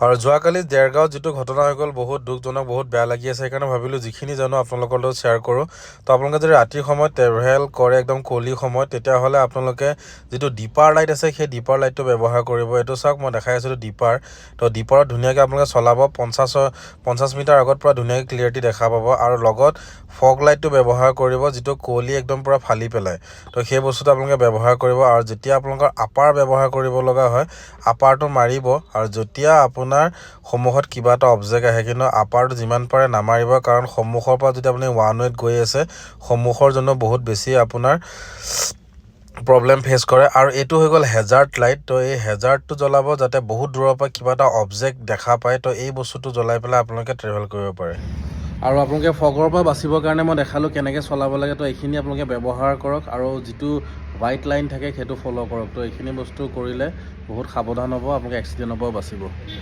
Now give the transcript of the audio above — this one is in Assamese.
আৰু যোৱাকালি দেৰগাঁৱত যিটো ঘটনা হৈ গ'ল বহুত দুখজনক, বহুত বেয়া লাগি আছে। সেইকাৰণে ভাবিলোঁ যিখিনি জানো আপোনালোকৰ লগত শ্বেয়াৰ কৰোঁ। তো আপোনালোকে যদি ৰাতিৰ সময়ত ট্ৰেভেল কৰে একদম কুঁৱলী সময়ত, তেতিয়াহ'লে আপোনালোকে যিটো ডিপাৰ লাইট আছে সেই ডিপাৰ লাইটটো ব্যৱহাৰ কৰিব। এইটো চাওক, মই দেখাই আছিলোঁ ডিপাৰ। তো ডিপাৰত ধুনীয়াকৈ আপোনালোকে চলাব, 50 মিটাৰ আগত পৰা ধুনীয়াকৈ ক্লিয়াৰিটি দেখা পাব। আৰু লগত ফগ লাইটটো ব্যৱহাৰ কৰিব, যিটো কুঁৱলী একদম পূৰা ফালি পেলায়। তো সেই বস্তুটো আপোনালোকে ব্যৱহাৰ কৰিব। আৰু যেতিয়া আপোনালোকৰ আপাৰ ব্যৱহাৰ কৰিব লগা হয়, আপাৰটো মাৰিব। আৰু যেতিয়া আপোনাৰ সন্মুখত কিবা এটা অবজেক্ট আহে, কিন্তু আপাৰটো যিমান পাৰে নামাৰিব, কাৰণ সন্মুখৰ পৰা যদি আপুনি ওৱান ৱেত গৈ আছে, সন্মুখৰ জন্য বহুত বেছি আপোনাৰ প্ৰব্লেম ফেচ কৰে। আৰু এইটো হৈ গ'ল হেজাৰ্ড লাইট। তো এই হেজাৰ্ডটো জ্বলাব যাতে বহুত দূৰৰ পৰা কিবা এটা অবজেক্ট দেখা পায়। তো এই বস্তুটো জ্বলাই পেলাই আপোনালোকে ট্ৰেভেল কৰিব পাৰে। আৰু আপোনালোকে ফগৰ পৰা বাচিবৰ কাৰণে মই দেখালোঁ কেনেকৈ চলাব লাগে। তো এইখিনি আপোনালোকে ব্যৱহাৰ কৰক, আৰু যিটো হোৱাইট লাইন থাকে সেইটো ফ'ল' কৰক। তো এইখিনি বস্তু কৰিলে বহুত সাৱধান হ'ব, আপোনালোকে এক্সিডেণ্টৰ পৰাও বাচিব।